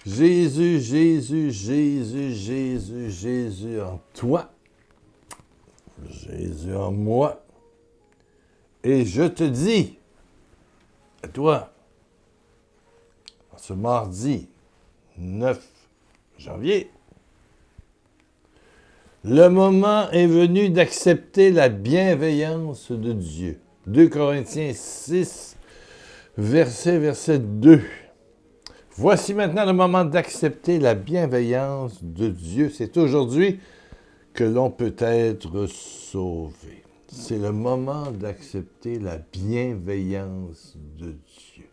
Jésus, Jésus, Jésus, Jésus, Jésus en toi, Jésus en moi. Et je te dis, à toi, en ce mardi 9 janvier, le moment est venu d'accepter la bienveillance de Dieu. 2 Corinthiens 6, verset 2. Voici maintenant le moment d'accepter la bienveillance de Dieu. C'est aujourd'hui que l'on peut être sauvé. C'est le moment d'accepter la bienveillance de Dieu.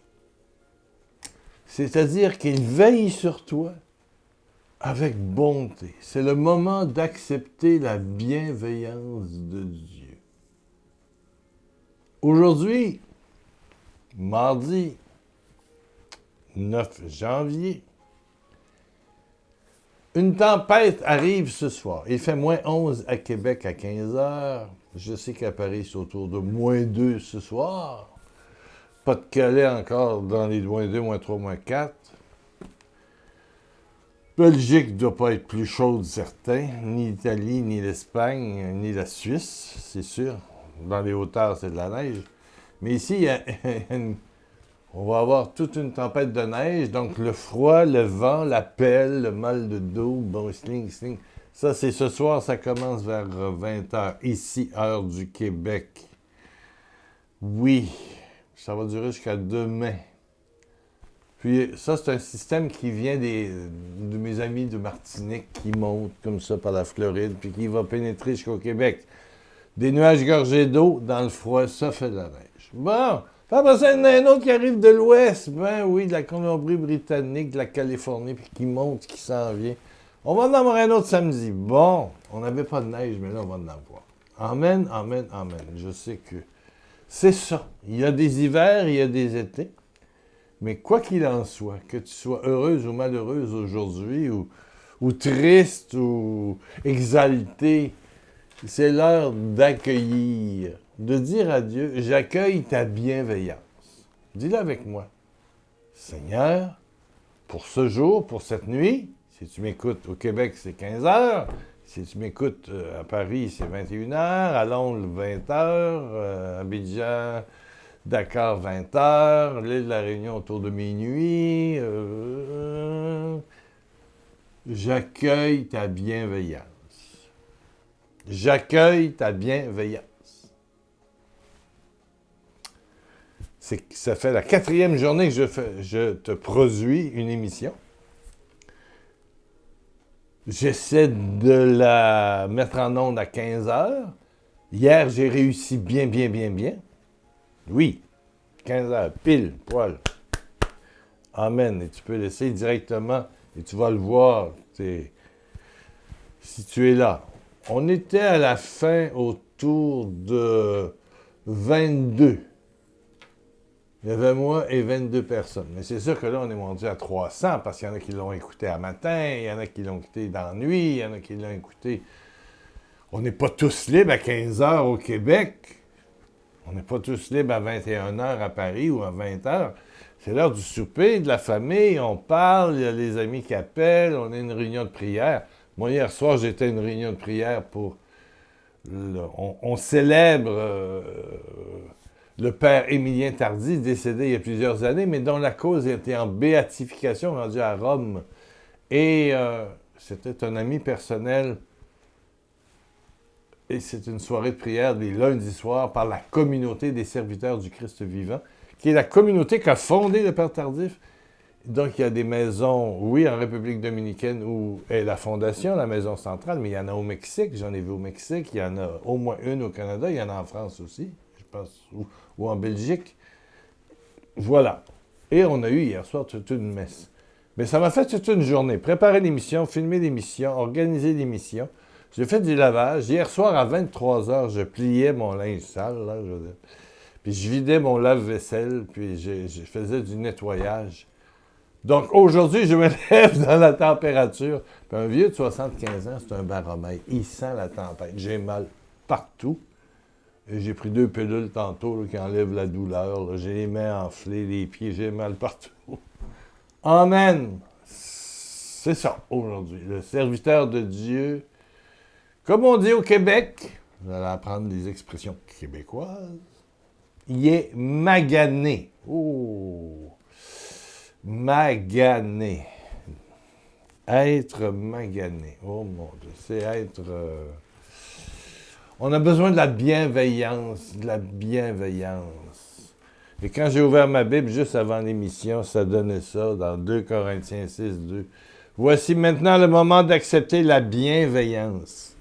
C'est-à-dire qu'il veille sur toi avec bonté. C'est le moment d'accepter la bienveillance de Dieu. Aujourd'hui, mardi 9 janvier, une tempête arrive ce soir. Il fait moins 11 à Québec à 15 heures. Je sais qu'à Paris, c'est autour de moins 2 ce soir. Pas de Calais encore dans les moins 2, moins 3, moins 4. Belgique ne doit pas être plus chaude, certain. Ni l'Italie, ni l'Espagne, ni la Suisse, c'est sûr. Dans les hauteurs, c'est de la neige. Mais ici, on va avoir toute une tempête de neige. Donc, le froid, le vent, la pelle, le mal de dos, bon, sling. Ça, c'est ce soir, ça commence vers 20h, ici, heure du Québec. Oui, ça va durer jusqu'à demain. Puis ça, c'est un système qui vient de mes amis de Martinique qui monte comme ça par la Floride, puis qui va pénétrer jusqu'au Québec. Des nuages gorgés d'eau, dans le froid, ça fait de la neige. Bon, puis après ça, il y en a un autre qui arrive de l'ouest, ben oui, de la Colombie-Britannique, de la Californie, puis qui monte, qui s'en vient. On va en avoir un autre samedi. Bon, on n'avait pas de neige, mais là, on va en avoir. Amen, amen, amen. Je sais que c'est ça. Il y a des hivers, il y a des étés. Mais quoi qu'il en soit, que tu sois heureuse ou malheureuse aujourd'hui, ou triste, ou exaltée, c'est l'heure d'accueillir, de dire à Dieu, j'accueille ta bienveillance. Dis-le avec moi. Seigneur, pour ce jour, pour cette nuit, si tu m'écoutes au Québec, c'est 15 heures. Si tu m'écoutes à Paris, c'est 21 heures. À Londres, 20 heures. Abidjan, Dakar, 20 heures. L'île de la Réunion, autour de minuit. J'accueille ta bienveillance. J'accueille ta bienveillance. Ça fait la 4e journée que je te produis une émission. J'essaie de la mettre en onde à 15 heures. Hier, j'ai réussi bien. Oui, 15 heures, pile, poil. Amen. Et tu peux l'essayer directement et tu vas le voir si tu es là. On était à la fin autour de 22. Il y avait moi et 22 personnes. Mais c'est sûr que là, on est monté à 300 parce qu'il y en a qui l'ont écouté à matin, il y en a qui l'ont écouté dans la nuit, il y en a qui l'ont écouté. On n'est pas tous libres à 15 heures au Québec. On n'est pas tous libres à 21 heures à Paris ou à 20 heures. C'est l'heure du souper, de la famille, on parle, il y a les amis qui appellent, on a une réunion de prière. Moi, hier soir, j'étais à une réunion de prière pour... On célèbre... le père Émilien Tardy, décédé il y a plusieurs années, mais dont la cause était en béatification, rendu à Rome. Et c'était un ami personnel. Et c'est une soirée de prière des lundis soirs par la communauté des serviteurs du Christ vivant, qui est la communauté qu'a fondé le père Tardif. Donc, il y a des maisons, oui, en République dominicaine où est la fondation, la maison centrale, mais il y en a au Mexique, j'en ai vu au Mexique, il y en a au moins une au Canada, il y en a en France aussi, je pense, ou en Belgique. Voilà. Et on a eu hier soir toute une messe. Mais ça m'a fait toute une journée. Préparer l'émission, filmer l'émission, organiser l'émission. J'ai fait du lavage. Hier soir, à 23 heures, je pliais mon linge sale, là, puis je vidais mon lave-vaisselle, puis je faisais du nettoyage. Donc, aujourd'hui, je me lève dans la température. Puis un vieux de 75 ans, c'est un baromètre. Il sent la tempête. J'ai mal partout. Et j'ai pris 2 pilules tantôt là, qui enlèvent la douleur. Là. J'ai les mains enflées, les pieds, j'ai mal partout. Amen! c'est ça, aujourd'hui. Le serviteur de Dieu, comme on dit au Québec, vous allez apprendre des expressions québécoises, il est magané. Oh! Magané. Être magané. Oh mon Dieu, c'est être... On a besoin de la bienveillance, de la bienveillance. Et quand j'ai ouvert ma Bible juste avant l'émission, ça donnait ça dans 2 Corinthiens 6, 2. Voici maintenant le moment d'accepter la bienveillance.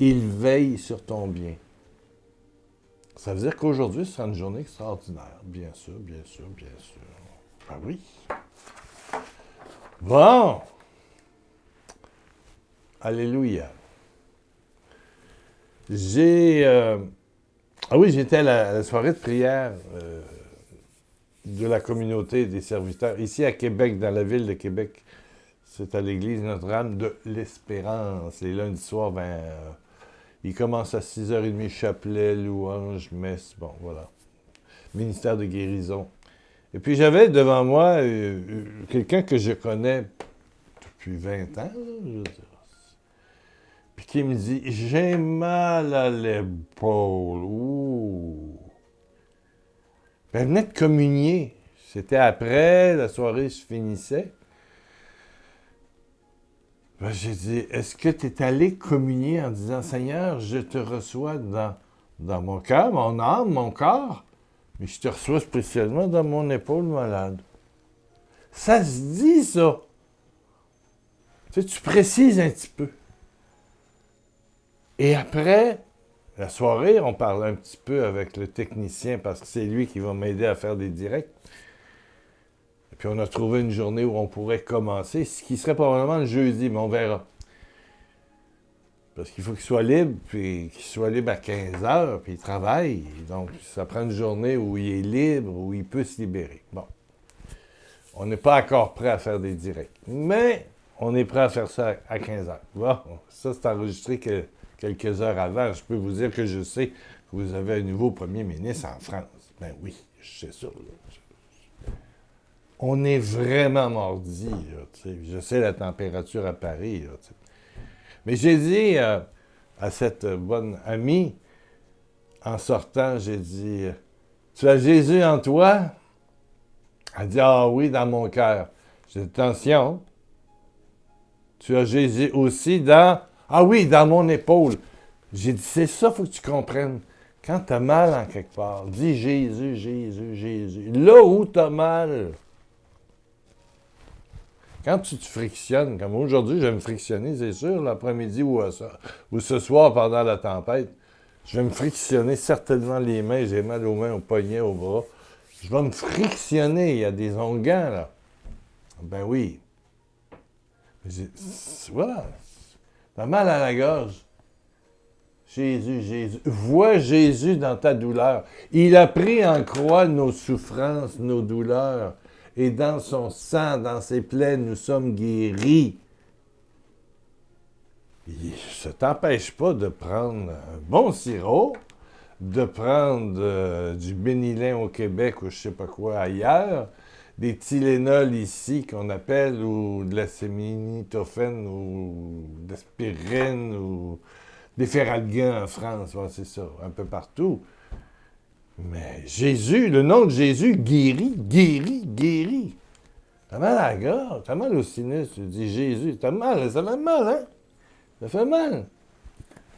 Il veille sur ton bien. Ça veut dire qu'aujourd'hui, ce sera une journée extraordinaire. Bien sûr, bien sûr, bien sûr. Ah oui. Bon. Alléluia. J'étais à la soirée de prière de la communauté des serviteurs, ici à Québec, dans la ville de Québec. C'est à l'église Notre-Dame de l'Espérance. Les lundis soirs, il commence à 6h30, chapelet, louange, messe, bon, voilà. Ministère de guérison. Et puis j'avais devant moi quelqu'un que je connais depuis 20 ans, je veux dire. Puis qui me dit, j'ai mal à l'épaule. Ouh. Ben, elle venait de communier. C'était après, la soirée se finissait. Ben, j'ai dit, est-ce que tu es allé communier en disant, Seigneur, je te reçois dans mon cœur, mon âme, mon corps, mais je te reçois spécialement dans mon épaule malade. Ça se dit, ça. Tu sais, tu précises un petit peu. Et après la soirée, on parlait un petit peu avec le technicien parce que c'est lui qui va m'aider à faire des directs. Et puis on a trouvé une journée où on pourrait commencer, ce qui serait probablement le jeudi, mais on verra. Parce qu'il faut qu'il soit libre, puis qu'il soit libre à 15 heures, puis il travaille. Donc, ça prend une journée où il est libre, où il peut se libérer. Bon. On n'est pas encore prêt à faire des directs. Mais on est prêt à faire ça à 15 heures. Bon, ça, c'est enregistré quelques heures avant. Je peux vous dire que je sais que vous avez un nouveau premier ministre en France. Ben oui, je sais ça. Là. On est vraiment mordi. Là, je sais la température à Paris. Là, mais j'ai dit à cette bonne amie, en sortant, j'ai dit, tu as Jésus en toi? Elle dit, ah oui, dans mon cœur. J'ai dit, attention, tu as Jésus aussi dans... Ah oui, dans mon épaule. J'ai dit, c'est ça, il faut que tu comprennes. Quand tu as mal en quelque part, dis Jésus, Jésus, Jésus. Là où tu as mal. Quand tu te frictionnes, comme aujourd'hui, je vais me frictionner, c'est sûr, l'après-midi ou ce soir pendant la tempête, je vais me frictionner certainement les mains, j'ai mal aux mains, aux poignets, aux bras. Je vais me frictionner, il y a des onguents, là. Ben oui. Voilà. T'as mal à la gorge. Jésus, Jésus. Vois Jésus dans ta douleur. Il a pris en croix nos souffrances, nos douleurs. Et dans son sang, dans ses plaies, nous sommes guéris. Ça ne t'empêche pas de prendre un bon sirop, de prendre du Bénilin au Québec ou je ne sais pas quoi ailleurs, des Tylenol ici qu'on appelle, ou de la séminitophène, ou de l'aspirine, ou des Feralgan en France, ouais, c'est ça, un peu partout. Mais Jésus, le nom de Jésus, guérit, guérit, guérit. T'as mal à la gorge, t'as mal au sinus, tu dis Jésus, t'as mal, ça fait mal, hein? Ça fait mal.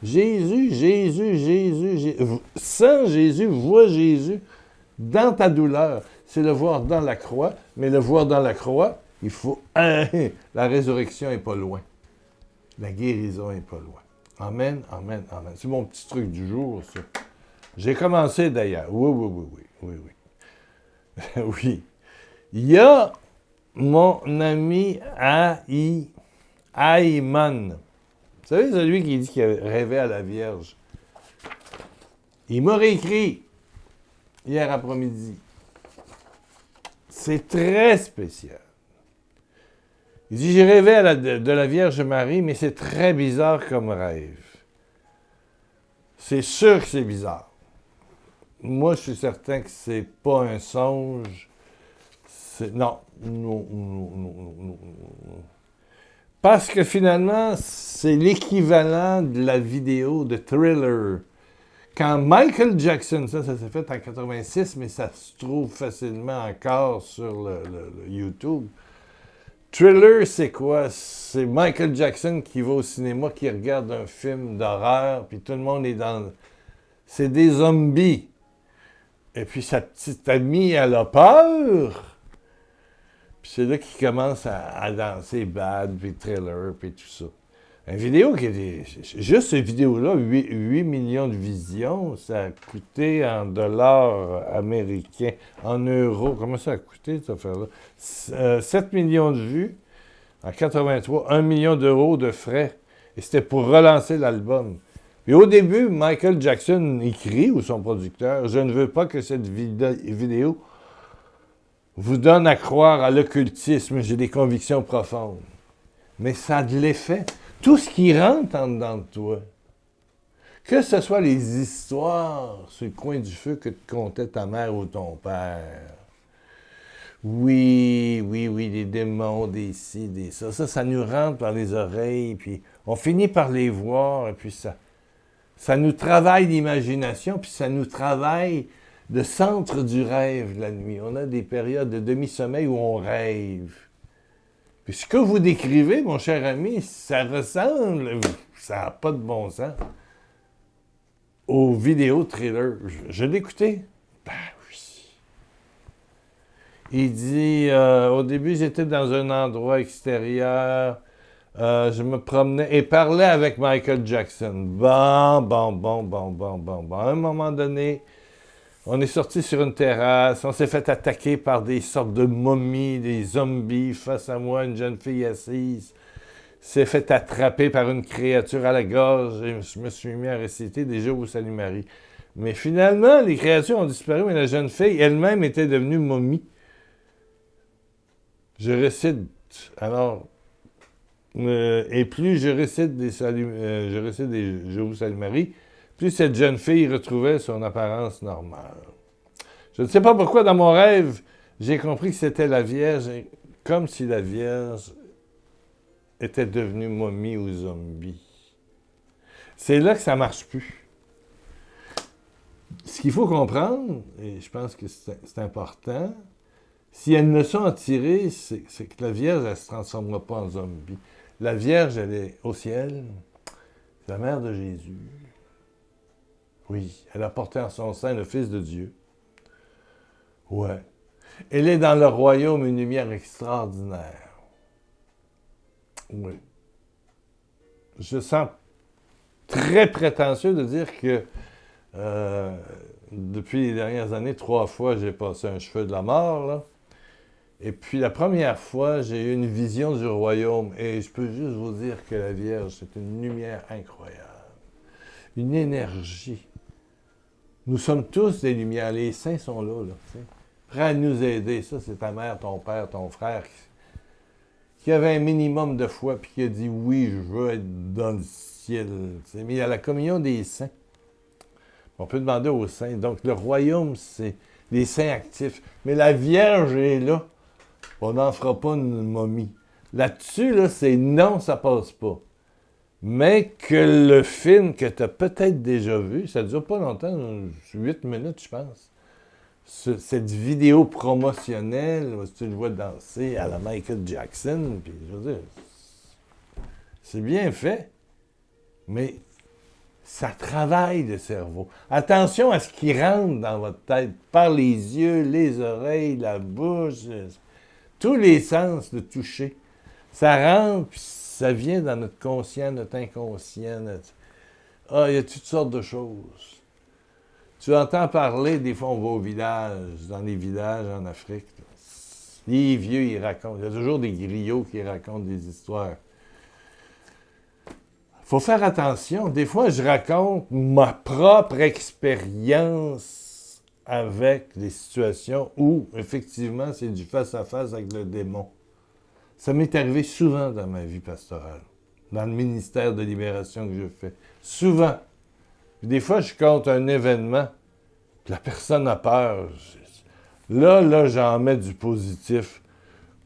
Jésus, Jésus, Jésus, Jésus. Sans Jésus, vois Jésus dans ta douleur. C'est le voir dans la croix, mais le voir dans la croix, il faut... La résurrection n'est pas loin. La guérison n'est pas loin. Amen, amen, amen. C'est mon petit truc du jour, ça. J'ai commencé d'ailleurs. Oui. Oui. Il y a mon ami Ayman. Vous savez, celui qui dit qu'il rêvait à la Vierge. Il m'a réécrit hier après-midi. C'est très spécial. Il dit, j'ai rêvé de la Vierge Marie, mais c'est très bizarre comme rêve. C'est sûr que c'est bizarre. Moi, je suis certain que c'est pas un songe. Non. Parce que finalement, c'est l'équivalent de la vidéo de Thriller. Quand Michael Jackson, ça s'est fait en 86, mais ça se trouve facilement encore sur le YouTube. Thriller, c'est quoi? C'est Michael Jackson qui va au cinéma, qui regarde un film d'horreur, puis tout le monde est dans... C'est des zombies. Et puis sa petite amie, elle a peur. Puis c'est là qu'il commence à danser Bad, puis Thriller, puis tout ça. Une vidéo qui était... Juste cette vidéo-là, 8 millions de visions, ça a coûté en dollars américains, en euros. Comment ça a coûté, cette affaire-là? 7 millions de vues en 83, 1 million d'euros de frais. Et c'était pour relancer l'album. Puis au début, Michael Jackson écrit, ou son producteur, « Je ne veux pas que cette vidéo vous donne à croire à l'occultisme, j'ai des convictions profondes. » Mais ça a de l'effet. Tout ce qui rentre en dedans de toi, que ce soit les histoires sur le coin du feu que te contait ta mère ou ton père, oui, des démons, des ci, des ça, ça nous rentre par les oreilles, puis on finit par les voir, et puis ça nous travaille l'imagination, puis ça nous travaille le centre du rêve la nuit. On a des périodes de demi-sommeil où on rêve. Puis ce que vous décrivez, mon cher ami, ça ressemble, ça n'a pas de bon sens, aux vidéos thrillers. Je l'ai écouté. Ben oui. Il dit, au début, j'étais dans un endroit extérieur, je me promenais et parlais avec Michael Jackson. Bon. À un moment donné, on est sorti sur une terrasse, on s'est fait attaquer par des sortes de momies, des zombies. Face à moi, une jeune fille assise s'est fait attraper par une créature à la gorge et je me suis mis à réciter des jours où salut Marie. Mais finalement, les créatures ont disparu, mais la jeune fille elle-même était devenue momie. Je récite, alors, et plus je récite des jours où salut Marie, plus cette jeune fille retrouvait son apparence normale. Je ne sais pas pourquoi, dans mon rêve, j'ai compris que c'était la Vierge, comme si la Vierge était devenue momie ou zombie. C'est là que ça ne marche plus. Ce qu'il faut comprendre, et je pense que c'est important, s'il y a une leçon à tirer, c'est que la Vierge, elle ne se transformera pas en zombie. La Vierge, elle est au ciel, c'est la mère de Jésus. Oui, elle a porté en son sein le Fils de Dieu. Ouais. Elle est dans le royaume une lumière extraordinaire. Oui. Je sens très prétentieux de dire que depuis les dernières années, 3 fois, j'ai passé un cheveu de la mort, là. Et puis la première fois, j'ai eu une vision du royaume. Et je peux juste vous dire que la Vierge, c'est une lumière incroyable. Une énergie. Nous sommes tous des lumières. Les saints sont là, prêts à nous aider. Ça, c'est ta mère, ton père, ton frère qui avait un minimum de foi puis qui a dit « Oui, je veux être dans le ciel. » Mais il y a la communion des saints. On peut demander aux saints. Donc, le royaume, c'est les saints actifs. Mais la Vierge est là. On n'en fera pas une momie. Là-dessus, là, c'est non, ça passe pas. Mais que le film que tu as peut-être déjà vu, ça ne dure pas longtemps, 8 minutes, je pense. Cette vidéo promotionnelle, où tu le vois danser à la Michael Jackson, puis je veux dire, c'est bien fait, mais ça travaille le cerveau. Attention à ce qui rentre dans votre tête, par les yeux, les oreilles, la bouche, tous les sens de toucher. Ça rentre, puis ça vient dans notre conscient, notre inconscient. Il y a toutes sortes de choses. Tu entends parler, des fois on va au village, dans les villages en Afrique. Là. Les vieux, ils racontent. Il y a toujours des griots qui racontent des histoires. Il faut faire attention. Des fois, je raconte ma propre expérience avec des situations où, effectivement, c'est du face-à-face avec le démon. Ça m'est arrivé souvent dans ma vie pastorale, dans le ministère de libération que je fais. Souvent. Puis des fois, je compte un événement, puis la personne a peur. Là, j'en mets du positif.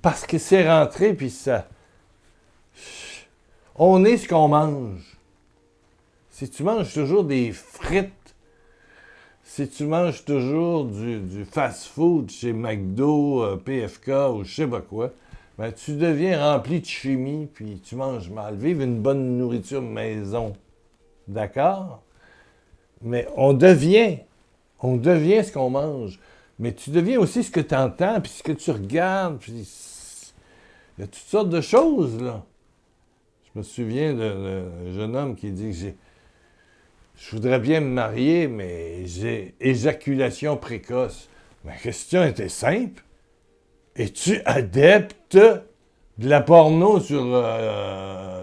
Parce que c'est rentré, puis ça On est ce qu'on mange. Si tu manges toujours des frites, si tu manges toujours du fast-food chez McDo, PFK ou je sais pas quoi, ben tu deviens rempli de chimie, puis tu manges mal. Vive une bonne nourriture maison. D'accord? Mais on devient ce qu'on mange. Mais tu deviens aussi ce que tu entends, puis ce que tu regardes, puis il y a toutes sortes de choses, là. Je me souviens d'un jeune homme qui dit que je voudrais bien me marier, mais j'ai éjaculation précoce. Ma question était simple. Es-tu adepte de la porno sur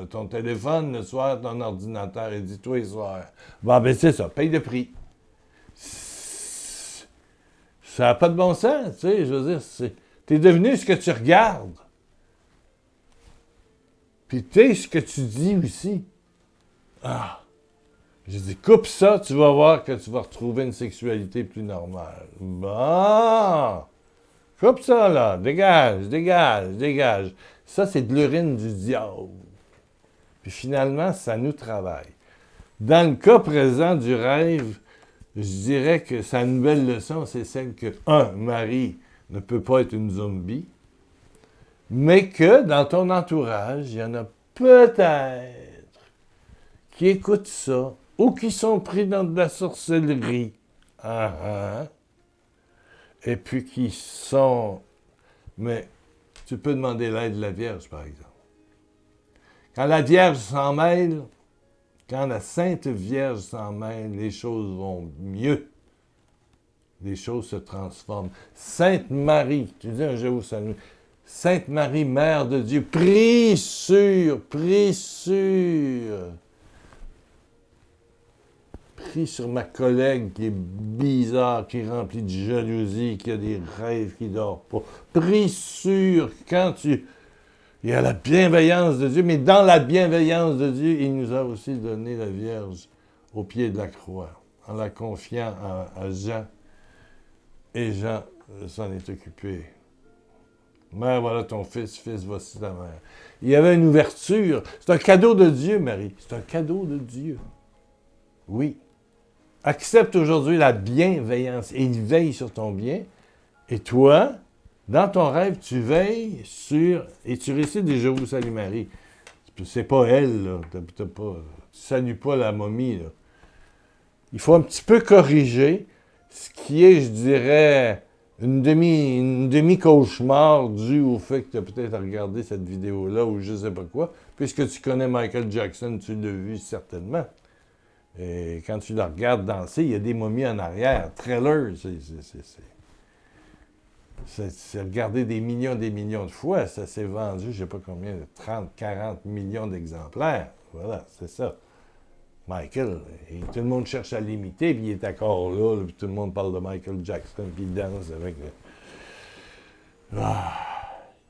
ton téléphone le soir, ton ordinateur, et dit toi les soirs? Bon, ben c'est ça, paye le prix. Ça n'a pas de bon sens, tu sais, je veux dire, t'es devenu ce que tu regardes. Puis t'es ce que tu dis aussi. Ah! J'ai dit, coupe ça, tu vas voir que tu vas retrouver une sexualité plus normale. Bon! Coupe ça, là. Dégage, dégage, dégage. Ça, c'est de l'urine du diable. Puis finalement, ça nous travaille. Dans le cas présent du rêve, je dirais que sa nouvelle leçon, c'est celle que, Marie ne peut pas être une zombie, mais que dans ton entourage, il y en a peut-être qui écoutent ça ou qui sont pris dans de la sorcellerie. Et puis qui sont... Mais tu peux demander l'aide de la Vierge, par exemple. Quand la Vierge s'en mêle, quand la Sainte Vierge s'en mêle, les choses vont mieux. Les choses se transforment. Sainte Marie, tu dis un Je vous salue. Sainte Marie, Mère de Dieu, prie sur ma collègue qui est bizarre, qui est remplie de jalousie, qui a des rêves, qui ne dort pas. Prie sur quand il y a la bienveillance de Dieu, mais dans la bienveillance de Dieu, il nous a aussi donné la Vierge au pied de la croix, en la confiant à Jean. Et Jean s'en est occupé. Mère, voilà ton fils, voici ta mère. Il y avait une ouverture. C'est un cadeau de Dieu, Marie. C'est un cadeau de Dieu. Oui. Accepte aujourd'hui la bienveillance et il veille sur ton bien. Et toi, dans ton rêve, tu veilles sur... Et tu récites des Je vous salue Marie. C'est pas elle, là. Tu salues pas la momie, là. Il faut un petit peu corriger ce qui est, je dirais, une demi-cauchemar dû au fait que tu as peut-être regardé cette vidéo-là ou je sais pas quoi. Puisque tu connais Michael Jackson, tu l'as vu certainement. Et quand tu le regardes danser, il y a des momies en arrière. Trailer, c'est regardé des millions de fois. Ça s'est vendu, je ne sais pas combien, 30, 40 millions d'exemplaires. Voilà, c'est ça. Michael, et tout le monde cherche à l'imiter, puis il est encore là, puis tout le monde parle de Michael Jackson, puis il danse avec...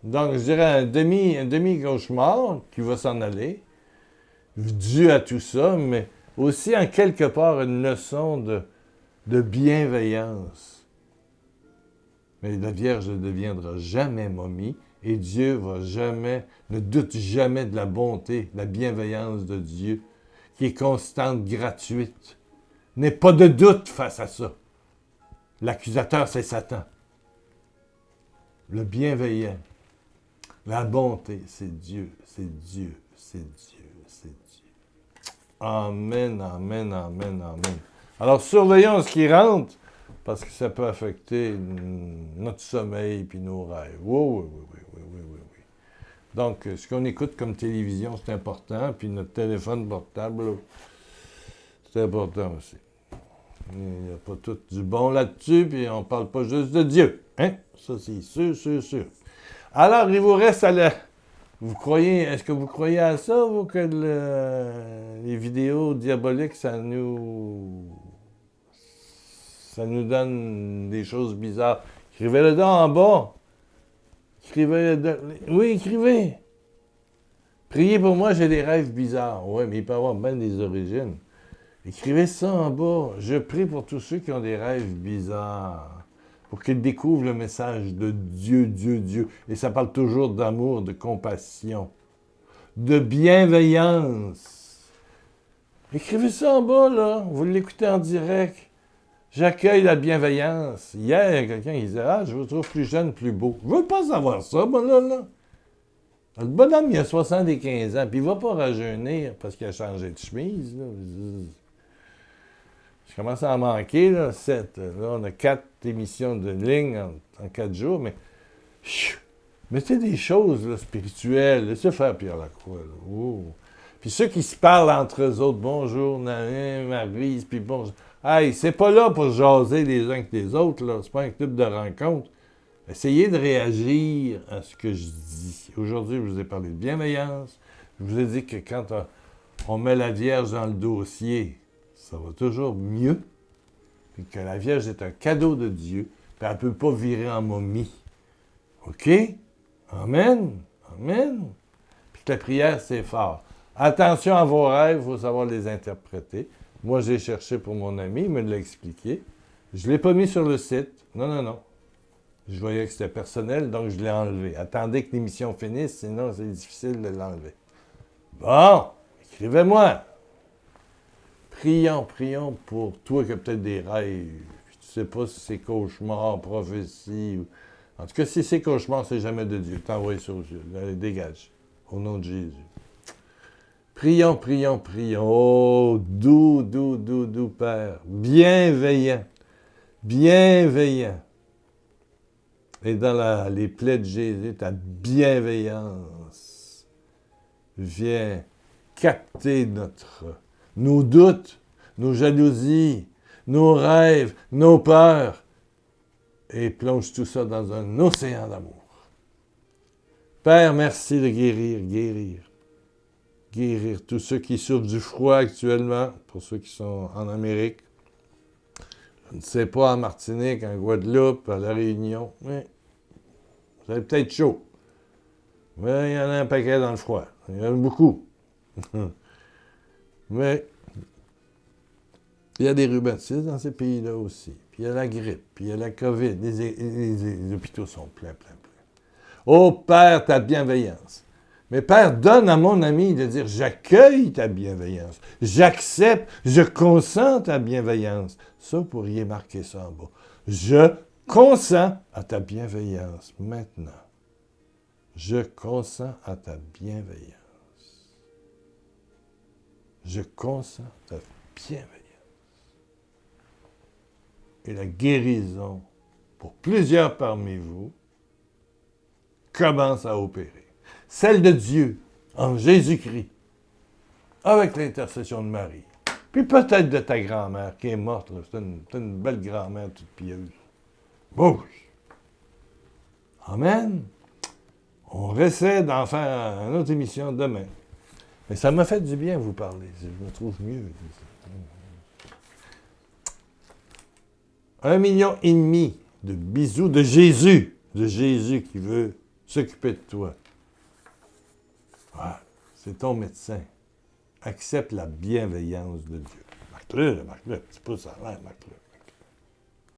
Donc, je dirais un demi-cauchemar qui va s'en aller, dû à tout ça, mais aussi en quelque part une leçon de bienveillance. Mais la Vierge ne deviendra jamais momie, et Dieu ne doute jamais de la bonté, de la bienveillance de Dieu, qui est constante, gratuite. N'aie pas de doute face à ça. L'accusateur, c'est Satan. Le bienveillant, la bonté, c'est Dieu, c'est Dieu, c'est Dieu, c'est Dieu. Amen, amen, amen, amen. Alors, surveillons ce qui rentre, parce que ça peut affecter notre sommeil puis nos rêves. Oui. Donc, ce qu'on écoute comme télévision, c'est important, puis notre téléphone portable, c'est important aussi. Il n'y a pas tout du bon là-dessus, puis on ne parle pas juste de Dieu. Hein? Ça, c'est sûr. Alors, il vous reste à la... Est-ce que vous croyez à ça, vous, que les vidéos diaboliques, ça nous donne des choses bizarres? Écrivez-le donc en bas. Oui, écrivez. Priez pour moi, j'ai des rêves bizarres. Oui, mais il peut y avoir bien des origines. Écrivez ça en bas. Je prie pour tous ceux qui ont des rêves bizarres, pour qu'ils découvrent le message de Dieu. Et ça parle toujours d'amour, de compassion. de bienveillance. Écrivez ça en bas, là. Vous l'écoutez en direct. J'accueille la bienveillance. Hier, il y a quelqu'un qui disait « Ah, je vous trouve plus jeune, plus beau. » Je veux pas savoir ça, moi, là. Le bonhomme, il a 75 ans, puis il va pas rajeunir parce qu'il a changé de chemise, là. Je commence à en manquer, là, 7. Là, on a 4 émissions de ligne en 4 jours, mais... Mettez des choses là, spirituelles. Laissez faire Pierre Lacroix. Là. Oh. Puis ceux qui se parlent entre eux autres, bonjour, Maryse, puis bonjour. Hey, c'est pas là pour jaser les uns avec les autres, là. C'est pas un club de rencontre. Essayez de réagir à ce que je dis. Aujourd'hui, je vous ai parlé de bienveillance. Je vous ai dit que quand on met la Vierge dans le dossier, ça va toujours mieux. Puis que la Vierge est un cadeau de Dieu. Puis elle ne peut pas virer en momie. OK? Amen. Amen. Puis que la prière, c'est fort. Attention à vos rêves, il faut savoir les interpréter. Moi, j'ai cherché pour mon ami, il me l'a expliqué. Je ne l'ai pas mis sur le site. Non. Je voyais que c'était personnel, donc je l'ai enlevé. Attendez que l'émission finisse, sinon c'est difficile de l'enlever. Bon, écrivez-moi. Prions pour toi qui as peut-être des rêves. Tu sais pas si c'est cauchemar, prophétie. En tout cas, si c'est cauchemar, c'est jamais de Dieu. T'envoies ça aux yeux. Allez, dégage. Au nom de Jésus. Prions. Oh, doux, Père. Bienveillant. Et dans les plaies de Jésus, ta bienveillance vient capter nos doutes, nos jalousies, nos rêves, nos peurs, et plonge tout ça dans un océan d'amour. Père, merci de guérir tous ceux qui souffrent du froid actuellement, pour ceux qui sont en Amérique. Je ne sais pas, en Martinique, en Guadeloupe, à La Réunion, mais vous avez peut-être chaud. Mais il y en a un paquet dans le froid. Il y en a beaucoup. Mais il y a des rhumatismes dans ces pays-là aussi. Puis il y a la grippe, puis il y a la COVID. Les hôpitaux sont pleins. Oh Père, ta bienveillance. Mais Père, donne à mon ami de dire, j'accueille ta bienveillance, j'accepte, je consens ta bienveillance. Ça, vous pourriez marquer ça en bas. Je consens à ta bienveillance maintenant. Je consens à ta bienveillance. Je consens à ta bienveillance. Et la guérison, pour plusieurs parmi vous, commence à opérer. Celle de Dieu, en Jésus-Christ, avec l'intercession de Marie. Puis peut-être de ta grand-mère qui est morte. C'est une belle grand-mère toute pieuse. Bouge! Amen! On essaie d'en faire une autre émission demain. Mais ça m'a fait du bien vous parler. Je me trouve mieux. 1,5 million de bisous de Jésus qui veut s'occuper de toi. Ouais, c'est ton médecin. Accepte la bienveillance de Dieu. Marque-le, petit pouce en l'air, marque-le.